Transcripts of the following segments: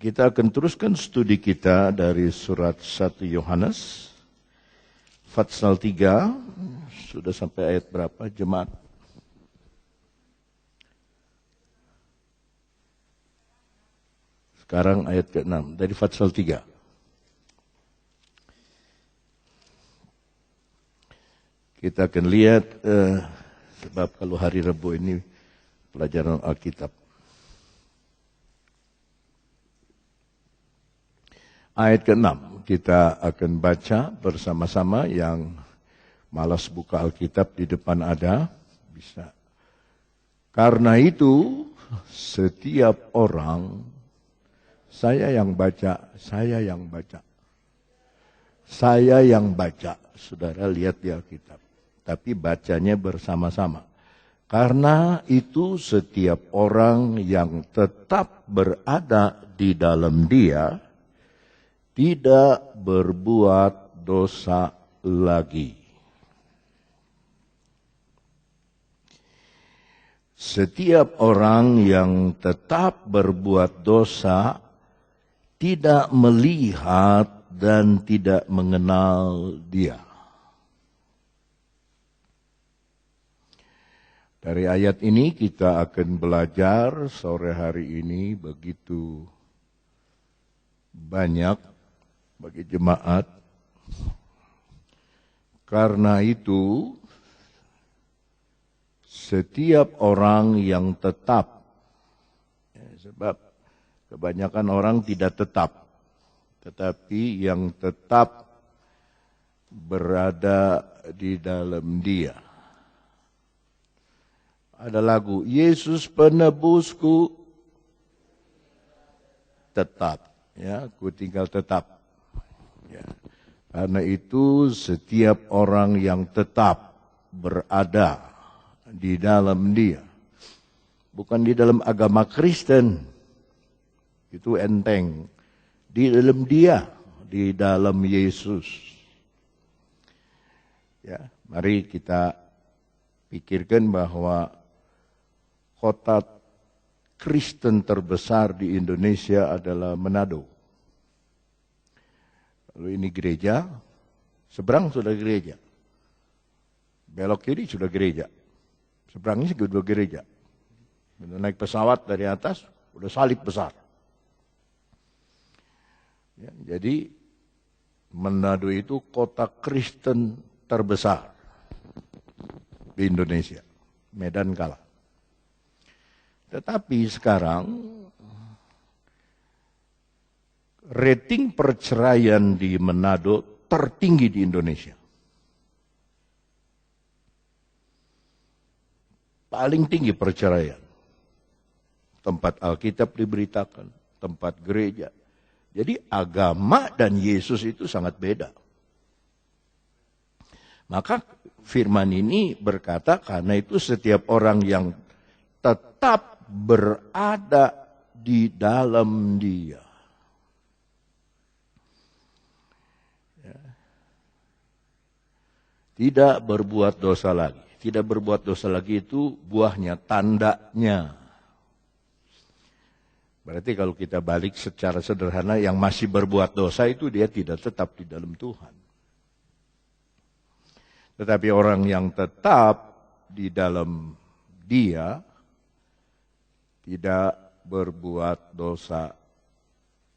Kita akan teruskan studi kita dari surat 1 Yohanes, Pasal 3, sudah sampai ayat berapa jemaat? Sekarang ayat ke-6 dari Pasal 3. Kita akan lihat, sebab kalau hari Rabu ini pelajaran Alkitab. Ayat ke-6 kita akan baca bersama-sama. Yang malas buka Alkitab di depan ada, bisa. Karena itu setiap orang, saya yang baca, saudara lihat di Alkitab. Tapi bacanya bersama-sama. Karena itu setiap orang yang tetap berada di dalam Dia tidak berbuat dosa lagi. Setiap orang yang tetap berbuat dosa tidak melihat dan tidak mengenal Dia. Dari ayat ini kita akan belajar sore hari ini begitu banyak bagi jemaat. Karena itu setiap orang yang tetap, sebab kebanyakan orang tidak tetap, tetapi yang tetap berada di dalam Dia. Ada lagu, Yesus penebusku tetap, ya, ku tinggal tetap. Ya. Karena itu setiap orang yang tetap berada di dalam Dia, bukan di dalam agama Kristen, itu enteng, di dalam Dia, di dalam Yesus. Ya, mari kita pikirkan bahwa kota Kristen terbesar di Indonesia adalah Manado. Lalu ini gereja, seberang sudah gereja. Belok kiri sudah gereja. Seberang ini kedua gereja. Naik pesawat dari atas, udah salib besar. Ya, jadi Manado itu kota Kristen terbesar di Indonesia. Medan kalah. Tetapi sekarang rating perceraian di Manado tertinggi di Indonesia. Paling tinggi perceraian. Tempat Alkitab diberitakan, tempat gereja. Jadi agama dan Yesus itu sangat beda. Maka firman ini berkata, karena itu setiap orang yang tetap berada di dalam Dia. Tidak berbuat dosa lagi. Tidak berbuat dosa lagi itu buahnya, tandanya. Berarti kalau kita balik secara sederhana, yang masih berbuat dosa itu dia tidak tetap di dalam Tuhan. Tetapi orang yang tetap di dalam Dia tidak berbuat dosa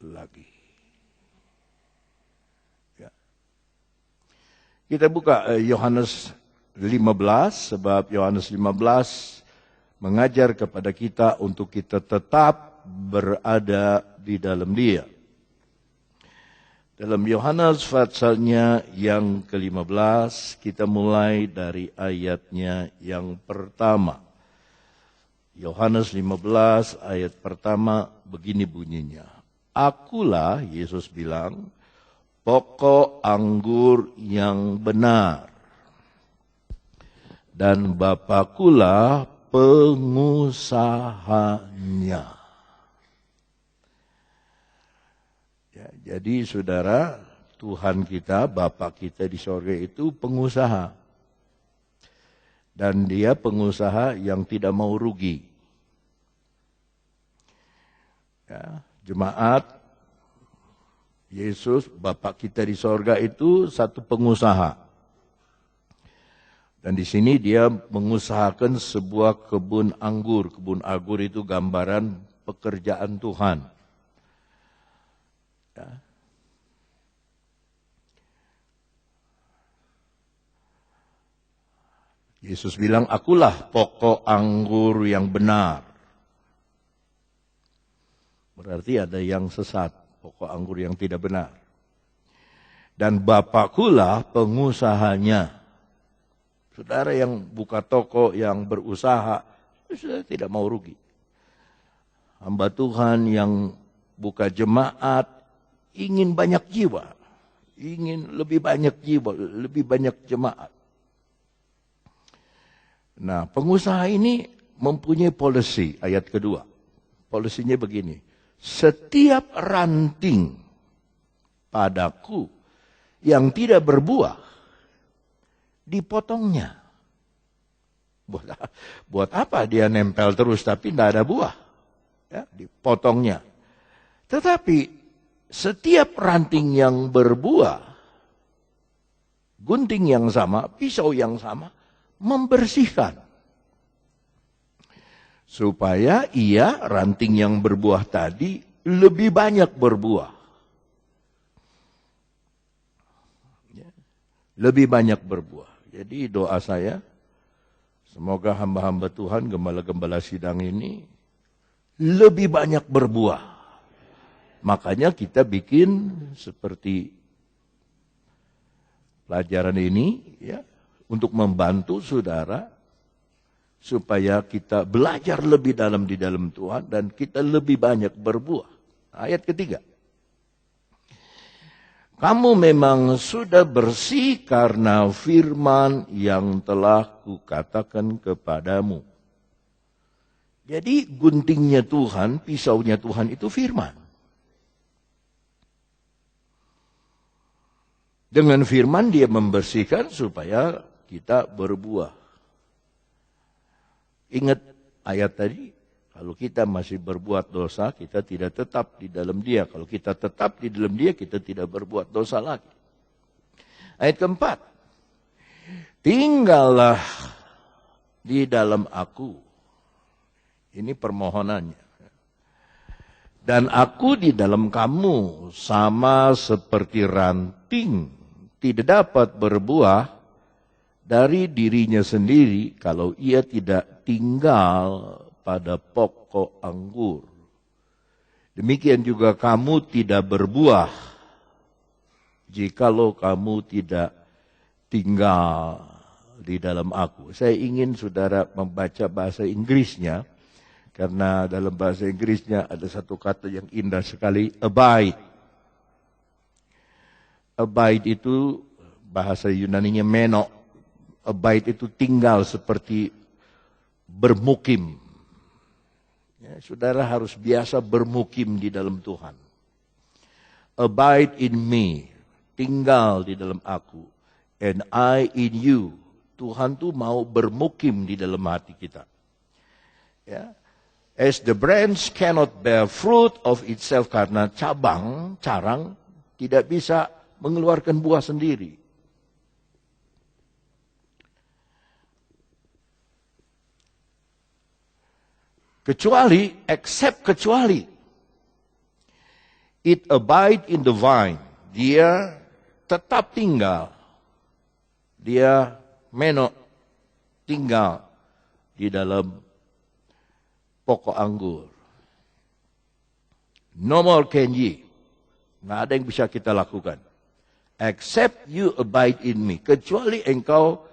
lagi. Kita buka Yohanes 15, sebab Yohanes 15 mengajar kepada kita untuk kita tetap berada di dalam Dia. Dalam Yohanes pasalnya yang ke-15, kita mulai dari ayatnya yang pertama. Yohanes 15 ayat pertama begini bunyinya. Akulah, Yesus bilang, pokok anggur yang benar, dan Bapakulah pengusahanya. Ya, jadi saudara, Tuhan kita, Bapa kita di sorga itu pengusaha. Dan Dia pengusaha yang tidak mau rugi. Ya, jemaat Yesus, Bapa kita di sorga itu satu pengusaha. Dan di sini dia mengusahakan sebuah kebun anggur. Kebun anggur itu gambaran pekerjaan Tuhan. Ya. Yesus bilang, akulah pokok anggur yang benar. Berarti ada yang sesat, pokok anggur yang tidak benar. Dan Bapakkulah pengusahanya. Saudara yang buka toko, yang berusaha, sudah tidak mau rugi. Hamba Tuhan yang buka jemaat, ingin banyak jiwa. Ingin lebih banyak jiwa, lebih banyak jemaat. Nah, pengusaha ini mempunyai policy, ayat kedua. Polisinya begini, setiap ranting padaku yang tidak berbuah, dipotongnya. Buat apa dia nempel terus tapi tidak ada buah? Ya, dipotongnya. Tetapi setiap ranting yang berbuah, gunting yang sama, pisau yang sama, membersihkan. Supaya ia, ranting yang berbuah tadi, lebih banyak berbuah. Lebih banyak berbuah. Jadi doa saya, semoga hamba-hamba Tuhan, gembala-gembala sidang ini, lebih banyak berbuah. Makanya kita bikin seperti pelajaran ini, ya, untuk membantu saudara supaya kita belajar lebih dalam di dalam Tuhan dan kita lebih banyak berbuah. Ayat ketiga. Kamu memang sudah bersih karena firman yang telah kukatakan kepadamu. Jadi guntingnya Tuhan, pisaunya Tuhan itu firman. Dengan firman dia membersihkan supaya kita berbuah. Ingat ayat tadi, kalau kita masih berbuat dosa, kita tidak tetap di dalam dia. Kalau kita tetap di dalam dia, kita tidak berbuat dosa lagi. Ayat keempat, tinggallah di dalam aku. Ini permohonannya. Dan aku di dalam kamu, sama seperti ranting, tidak dapat berbuah dari dirinya sendiri kalau ia tidak tinggal pada pokok anggur. Demikian juga kamu tidak berbuah jikalau kamu tidak tinggal di dalam aku. Saya ingin saudara membaca bahasa Inggrisnya, karena dalam bahasa Inggrisnya ada satu kata yang indah sekali, abide. Abide itu bahasa Yunaninya meno. Abide itu tinggal seperti bermukim. Ya, saudara harus biasa bermukim di dalam Tuhan. Abide in me, tinggal di dalam aku. And I in you. Tuhan tuh mau bermukim di dalam hati kita. Ya. As the branch cannot bear fruit of itself, karena carang tidak bisa mengeluarkan buah sendiri. Kecuali it abide in the vine. Dia tetap tinggal. Dia tinggal di dalam pokok anggur. No more can ye. Nggak ada yang bisa kita lakukan. Except you abide in me. Kecuali engkau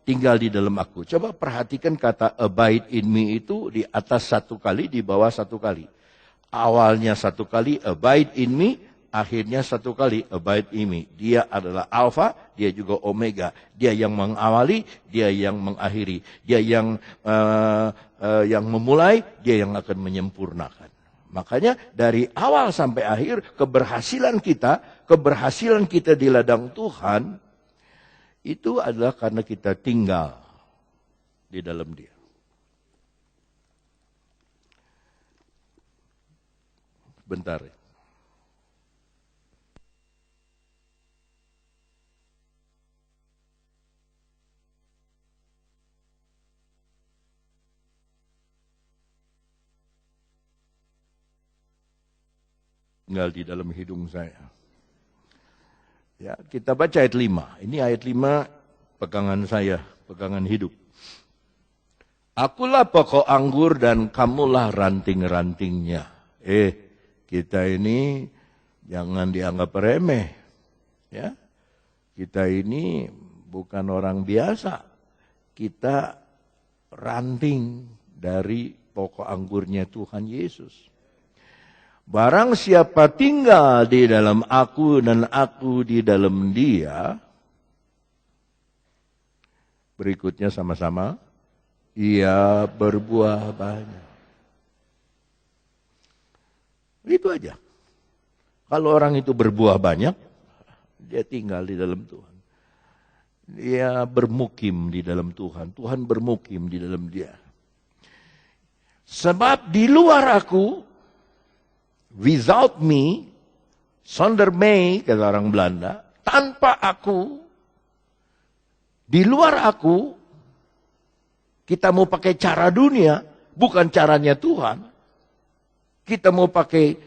tinggal di dalam aku. Coba perhatikan kata abide in me itu di atas satu kali, di bawah satu kali. Awalnya satu kali abide in me, akhirnya satu kali abide in me. Dia adalah alfa, dia juga omega. Dia yang mengawali, dia yang mengakhiri. Dia yang memulai, dia yang akan menyempurnakan. Makanya dari awal sampai akhir keberhasilan kita di ladang Tuhan, itu adalah karena kita tinggal di dalam dia. Bentar. tinggal di dalam hidung saya. Ya, kita baca ayat 5. Ini ayat 5 pegangan saya, pegangan hidup. Akulah pokok anggur dan kamulah ranting-rantingnya. Kita ini jangan dianggap remeh. Ya. Kita ini bukan orang biasa. Kita ranting dari pokok anggurnya Tuhan Yesus. Barang siapa tinggal di dalam aku dan aku di dalam dia. Berikutnya sama-sama. Ia berbuah banyak. Itu aja. Kalau orang itu berbuah banyak, dia tinggal di dalam Tuhan. Dia bermukim di dalam Tuhan. Tuhan bermukim di dalam dia. Sebab di luar aku, without me, sonder mij, kata orang Belanda, tanpa aku, di luar aku, kita mau pakai cara dunia, bukan caranya Tuhan. Kita mau pakai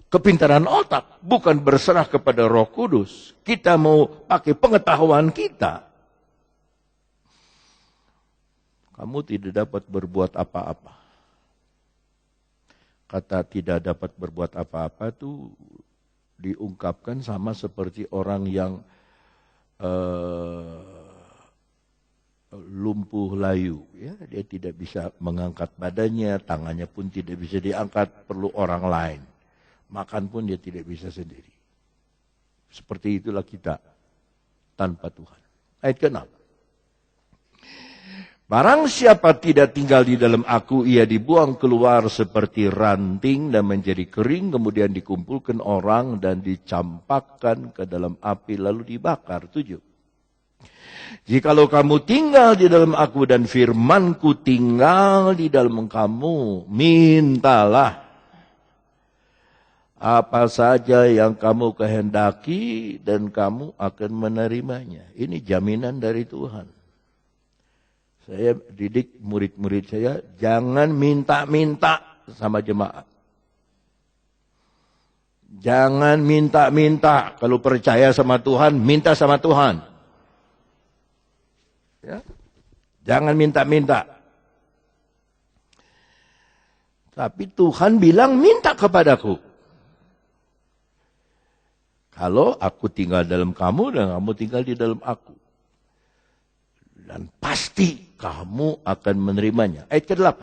kepintaran otak, bukan berserah kepada Roh Kudus. Kita mau pakai pengetahuan kita. Kamu tidak dapat berbuat apa-apa. Kata tidak dapat berbuat apa-apa itu diungkapkan sama seperti orang yang lumpuh layu. Ya, dia tidak bisa mengangkat badannya, tangannya pun tidak bisa diangkat, perlu orang lain. Makan pun dia tidak bisa sendiri. Seperti itulah kita tanpa Tuhan. Ayat ke-6. Barang siapa tidak tinggal di dalam aku, ia dibuang keluar seperti ranting dan menjadi kering, kemudian dikumpulkan orang dan dicampakkan ke dalam api lalu dibakar. 7. Jikalau kamu tinggal di dalam aku dan firmanku tinggal di dalam kamu, mintalah apa saja yang kamu kehendaki dan kamu akan menerimanya. Ini jaminan dari Tuhan. Saya didik murid-murid saya, jangan minta-minta sama jemaat. Jangan minta-minta. Kalau percaya sama Tuhan, minta sama Tuhan. Ya? Jangan minta-minta. Tapi Tuhan bilang, minta kepadaku. Kalau aku tinggal dalam kamu dan kamu tinggal di dalam aku. Dan pasti kamu akan menerimanya. Ayat ke-8.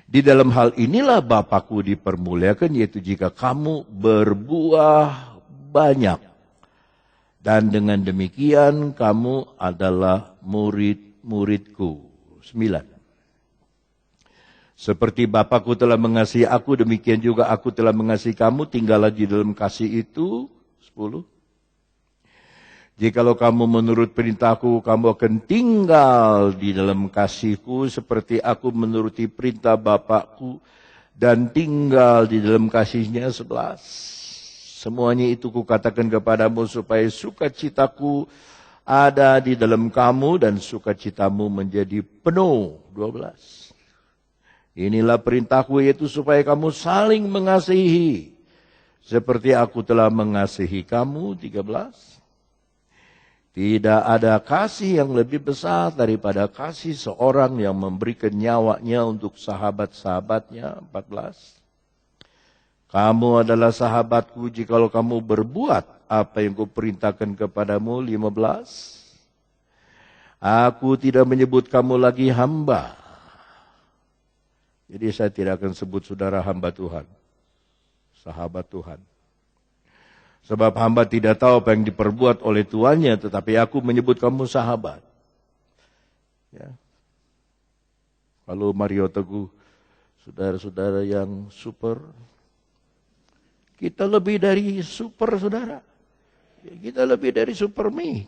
Di dalam hal inilah Bapakku dipermuliakan, yaitu jika kamu berbuah banyak. Dan dengan demikian kamu adalah murid-muridku. 9. Seperti Bapakku telah mengasihi aku, demikian juga aku telah mengasihi kamu, tinggallah di dalam kasih itu. 10. Jikalau kamu menurut perintahku, kamu akan tinggal di dalam kasihku, seperti aku menuruti perintah Bapakku dan tinggal di dalam kasihnya. 11. Semuanya itu kukatakan kepadamu supaya sukacitaku ada di dalam kamu dan sukacitamu menjadi penuh. 12. Inilah perintahku, yaitu supaya kamu saling mengasihi, seperti aku telah mengasihi kamu. 13. Tidak ada kasih yang lebih besar daripada kasih seorang yang memberikan nyawanya untuk sahabat-sahabatnya. 14. Kamu adalah sahabatku jikalau kamu berbuat apa yang kuperintahkan kepadamu. 15. Aku tidak menyebut kamu lagi hamba. Jadi saya tidak akan sebut saudara hamba Tuhan. Sahabat Tuhan. Sebab hamba tidak tahu apa yang diperbuat oleh tuannya, tetapi aku menyebut kamu sahabat. Ya. Kalau Mario Teguh, saudara-saudara yang super, kita lebih dari super, saudara. Kita lebih dari super me.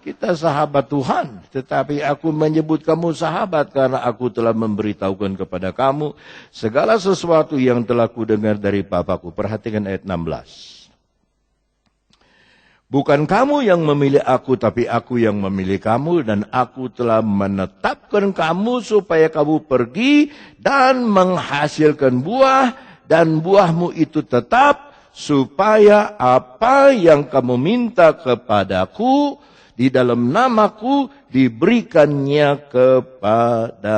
Kita sahabat Tuhan, tetapi aku menyebut kamu sahabat karena aku telah memberitahukan kepada kamu segala sesuatu yang telah kudengar dari Bapakku. Perhatikan ayat 16. Bukan kamu yang memilih aku, tapi aku yang memilih kamu, dan aku telah menetapkan kamu supaya kamu pergi dan menghasilkan buah, dan buahmu itu tetap, supaya apa yang kamu minta kepadaku di dalam namaku diberikannya kepadamu.